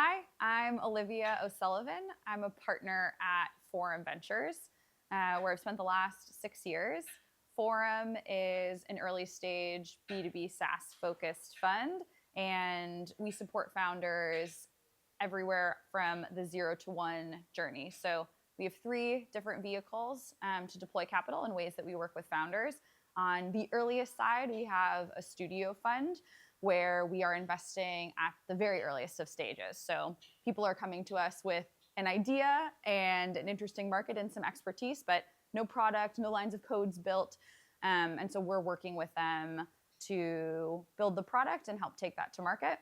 Hi, I'm Olivia O'Sullivan. I'm a partner at Forum Ventures, where I've spent the last 6 years. Forum is an early stage B2B SaaS focused fund, and we support founders everywhere from the 0 to 1 journey. So we have 3 different vehicles to deploy capital in ways that we work with founders. On the earliest side, we have a studio fund where we are investing at the very earliest of stages. So people are coming to us with an idea and an interesting market and some expertise, but no product, no lines of codes built. And so we're working with them to build the product and help take that to market.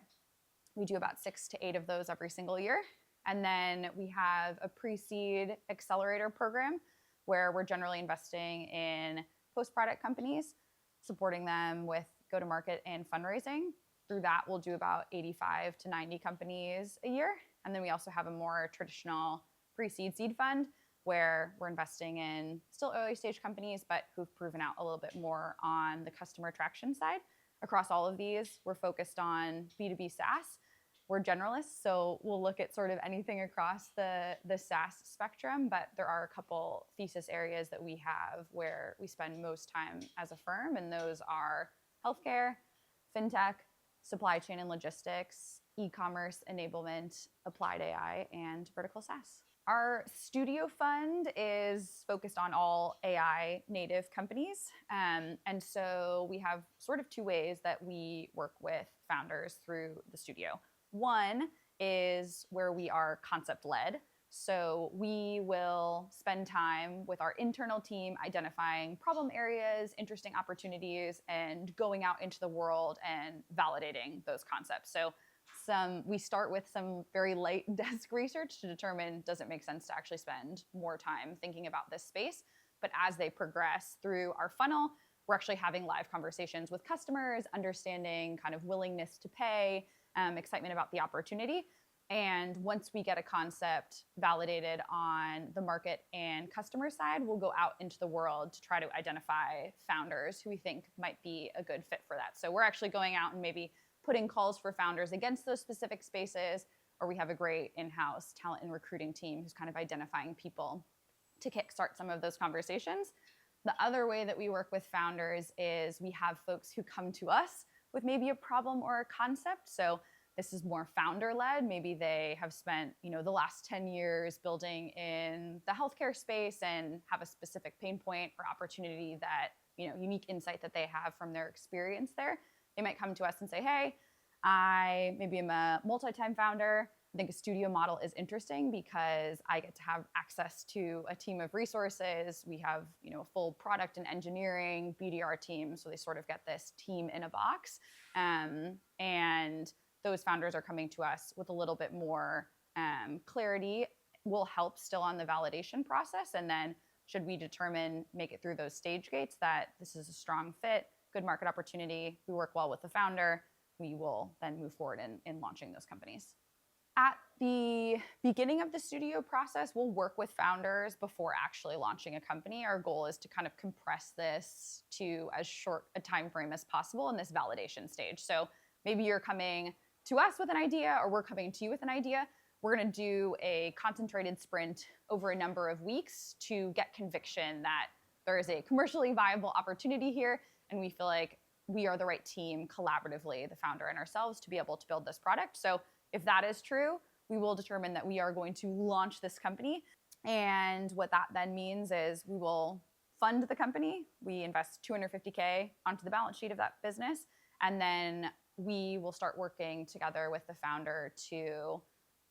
We do about 6 to 8 of those every single year. And then we have a pre-seed accelerator program where we're generally investing in post-product companies, supporting them with go-to-market and fundraising. Through that, we'll do about 85 to 90 companies a year. And then we also have a more traditional pre-seed seed fund where we're investing in still early stage companies, but who've proven out a little bit more on the customer traction side. Across all of these, we're focused on B2B SaaS. We're generalists, so we'll look at sort of anything across the SaaS spectrum, but there are a couple thesis areas that we have where we spend most time as a firm, and those are healthcare, fintech, supply chain and logistics, e-commerce enablement, applied AI, and vertical SaaS. Our studio fund is focused on all AI native companies. And so we have sort of 2 ways that we work with founders through the studio. One is where we are concept-led. So we will spend time with our internal team identifying problem areas, interesting opportunities, and going out into the world and validating those concepts. So we start with some very light desk research to determine, does it make sense to actually spend more time thinking about this space? But as they progress through our funnel, we're actually having live conversations with customers, understanding kind of willingness to pay, excitement about the opportunity. And once we get a concept validated on the market and customer side, we'll go out into the world to try to identify founders who we think might be a good fit for that. So we're actually going out and maybe putting calls for founders against those specific spaces, or we have a great in-house talent and recruiting team who's kind of identifying people to kickstart some of those conversations. The other way that we work with founders is we have folks who come to us with maybe a problem or a concept. So this is more founder-led. Maybe they have spent, the last 10 years building in the healthcare space and have a specific pain point or opportunity that, unique insight that they have from their experience there. They might come to us and say, hey, I maybe am a multi-time founder. I think a studio model is interesting because I get to have access to a team of resources. We have, a full product and engineering BDR team. So they sort of get this team in a box. And those founders are coming to us with a little bit more clarity. We'll help still on the validation process. And then should we determine, make it through those stage gates, that this is a strong fit, good market opportunity, we work well with the founder, we will then move forward in launching those companies. At the beginning of the studio process, we'll work with founders before actually launching a company. Our goal is to kind of compress this to as short a time frame as possible in this validation stage. So maybe you're coming to us with an idea, or we're coming to you with an idea. We're going to do a concentrated sprint over a number of weeks to get conviction that there is a commercially viable opportunity here, and we feel like we are the right team collaboratively, the founder and ourselves, to be able to build this product. So if that is true, we will determine that we are going to launch this company. And what that then means is we will fund the company. We invest $250K onto the balance sheet of that business. And then we will start working together with the founder to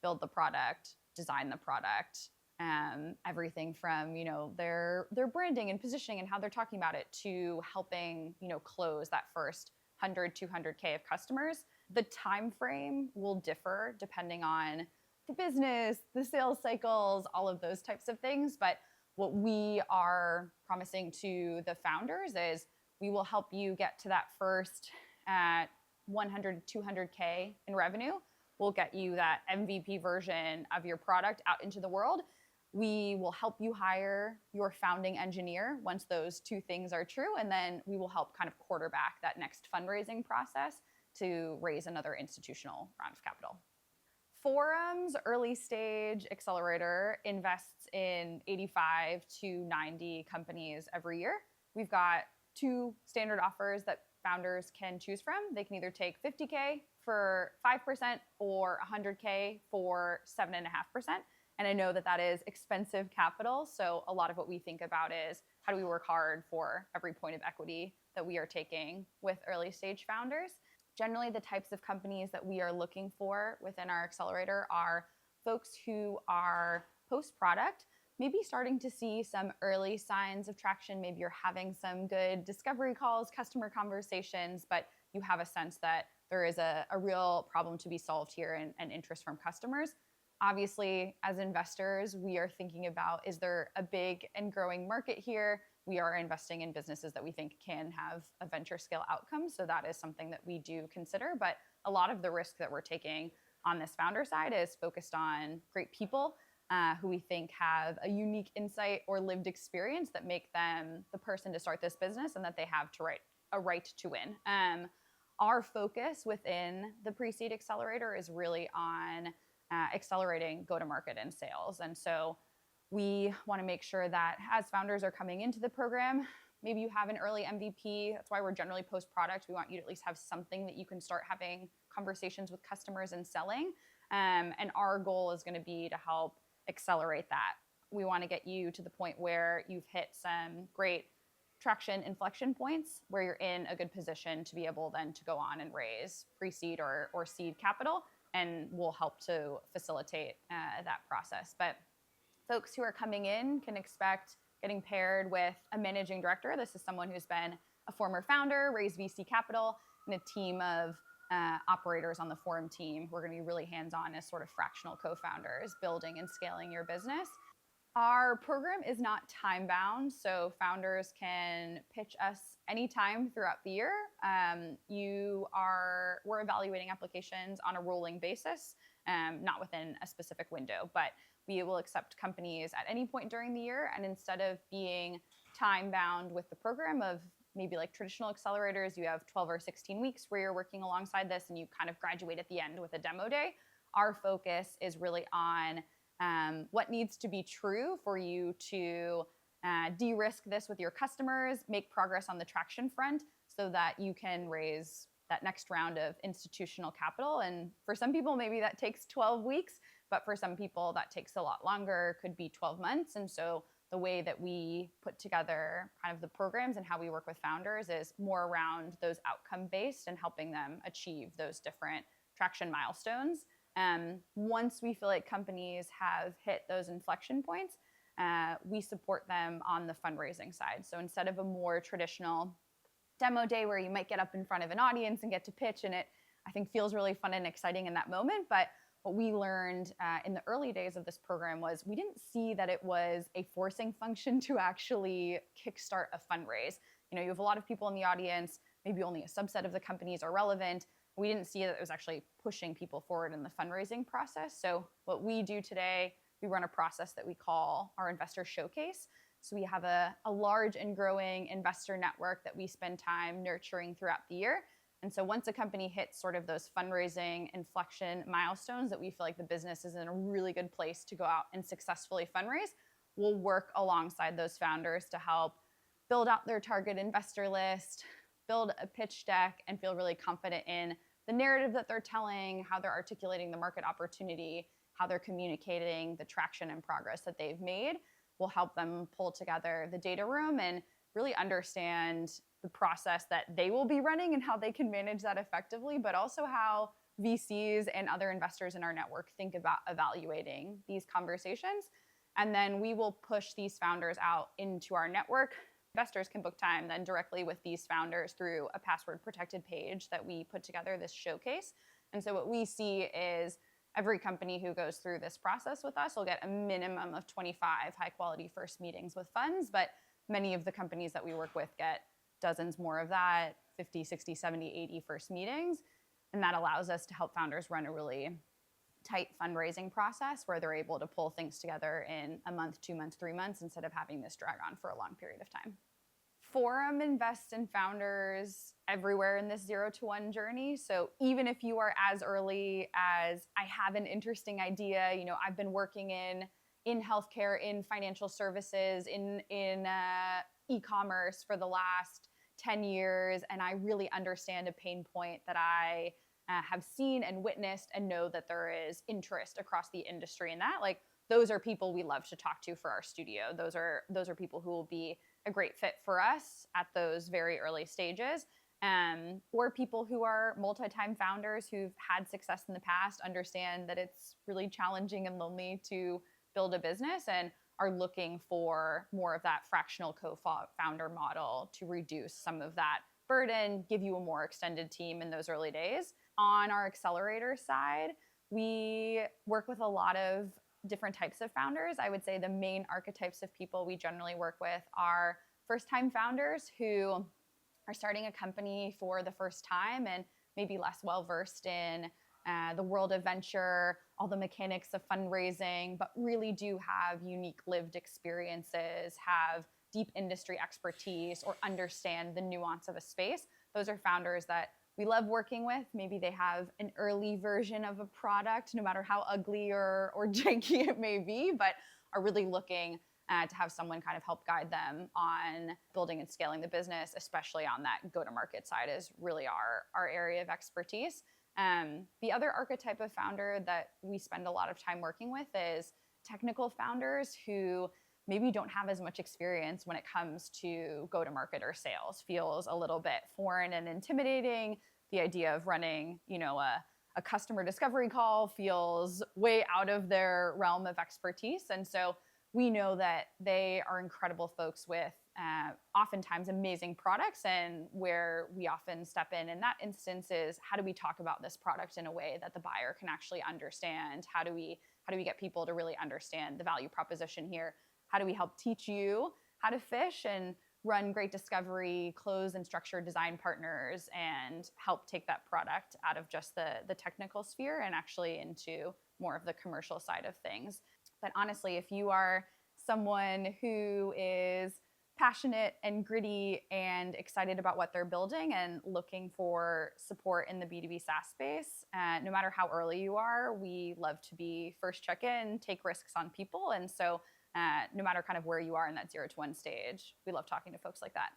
build the product, design the product, everything from their branding and positioning and how they're talking about it to helping close that first 100, 200K of customers. The time frame will differ depending on the business, the sales cycles, all of those types of things. But what we are promising to the founders is we will help you get to that first 100, 200K in revenue. We'll get you that MVP version of your product out into the world. We will help you hire your founding engineer once those 2 things are true. And then we will help kind of quarterback that next fundraising process to raise another institutional round of capital. Forum's early stage accelerator invests in 85 to 90 companies every year. We've got 2 standard offers that founders can choose from. They can either take $50K for 5% or $100K for 7.5%. And I know that that is expensive capital. So a lot of what we think about is how do we work hard for every point of equity that we are taking with early stage founders. Generally, the types of companies that we are looking for within our accelerator are folks who are post-product, maybe starting to see some early signs of traction. Maybe you're having some good discovery calls, customer conversations, but you have a sense that there is a real problem to be solved here and interest from customers. Obviously, as investors, we are thinking about, is there a big and growing market here? We are investing in businesses that we think can have a venture scale outcome. So that is something that we do consider. But a lot of the risk that we're taking on this founder side is focused on great people who we think have a unique insight or lived experience that make them the person to start this business and that they have a right to win. Our focus within the pre-seed accelerator is really on accelerating go-to-market and sales. And so we want to make sure that as founders are coming into the program, maybe you have an early MVP. That's why we're generally post-product. We want you to at least have something that you can start having conversations with customers and selling. And our goal is going to be to help accelerate that. We want to get you to the point where you've hit some great traction inflection points where you're in a good position to be able then to go on and raise pre-seed or seed capital, and we'll help to facilitate that process. But folks who are coming in can expect getting paired with a managing director. This is someone who's been a former founder, raised VC capital, and a team of operators on the Forum team. We're going to be really hands-on as sort of fractional co-founders, building and scaling your business. Our program is not time-bound, so founders can pitch us anytime throughout the year. We're evaluating applications on a rolling basis, not within a specific window, but we will accept companies at any point during the year. And instead of being time-bound with the program of maybe like traditional accelerators, you have 12 or 16 weeks where you're working alongside this and you kind of graduate at the end with a demo day. Our focus is really on what needs to be true for you to de-risk this with your customers, make progress on the traction front so that you can raise that next round of institutional capital. And for some people, maybe that takes 12 weeks, but for some people that takes a lot longer, could be 12 months. And so the way that we put together kind of the programs and how we work with founders is more around those outcome-based and helping them achieve those different traction milestones. Once we feel like companies have hit those inflection points, we support them on the fundraising side. So instead of a more traditional demo day where you might get up in front of an audience and get to pitch, and it, I think, feels really fun and exciting in that moment. But what we learned in the early days of this program was we didn't see that it was a forcing function to actually kickstart a fundraise. You know, you have a lot of people in the audience, maybe only a subset of the companies are relevant. We didn't see that it was actually pushing people forward in the fundraising process. So what we do today, we run a process that we call our investor showcase. So we have a large and growing investor network that we spend time nurturing throughout the year. And so once a company hits sort of those fundraising inflection milestones that we feel like the business is in a really good place to go out and successfully fundraise, we'll work alongside those founders to help build out their target investor list, build a pitch deck, and feel really confident in the narrative that they're telling, how they're articulating the market opportunity, how they're communicating the traction and progress that they've made. We'll help them pull together the data room and really understand the process that they will be running and how they can manage that effectively, but also how VCs and other investors in our network think about evaluating these conversations. And then we will push these founders out into our network. Investors can book time then directly with these founders through a password protected page that we put together, this showcase. And so what we see is every company who goes through this process with us will get a minimum of 25 high quality first meetings with funds, but many of the companies that we work with get dozens more of that, 50, 60, 70, 80 first meetings. And that allows us to help founders run a really tight fundraising process where they're able to pull things together in a month, 2 months, 3 months instead of having this drag on for a long period of time. Forum invests in founders everywhere in this 0 to 1 journey. So even if you are as early as I have an interesting idea, I've been working in healthcare, in financial services, in e-commerce for the last 10 years, and I really understand a pain point that I have seen and witnessed and know that there is interest across the industry in that. Like, those are people we love to talk to for our studio. Those are people who will be a great fit for us at those very early stages. Or people who are multi-time founders who've had success in the past, understand that it's really challenging and lonely to build a business and are looking for more of that fractional co-founder model to reduce some of that burden, give you a more extended team in those early days. On our Accelerator side, we work with a lot of different types of founders. I would say the main archetypes of people we generally work with are first-time founders who are starting a company for the first time and maybe less well-versed in the world of venture, all the mechanics of fundraising, but really do have unique lived experiences, have deep industry expertise, or understand the nuance of a space. Those are founders that we love working with. Maybe they have an early version of a product, no matter how ugly or janky it may be, but are really looking to have someone kind of help guide them on building and scaling the business, especially on that go-to-market side is really our area of expertise. The other archetype of founder that we spend a lot of time working with is technical founders who maybe don't have as much experience when it comes to go-to-market or sales. Feels a little bit foreign and intimidating. The idea of running, a customer discovery call feels way out of their realm of expertise. And so we know that they are incredible folks with oftentimes amazing products, and where we often step in that instance is, how do we talk about this product in a way that the buyer can actually understand? How do we get people to really understand the value proposition here? How do we help teach you how to fish and run great discovery, close and structure design partners, and help take that product out of just the technical sphere and actually into more of the commercial side of things? But honestly, if you are someone who is passionate and gritty and excited about what they're building and looking for support in the B2B SaaS space, no matter how early you are, we love to be first check-in, take risks on people. And so no matter kind of where you are in that 0 to 1 stage, we love talking to folks like that.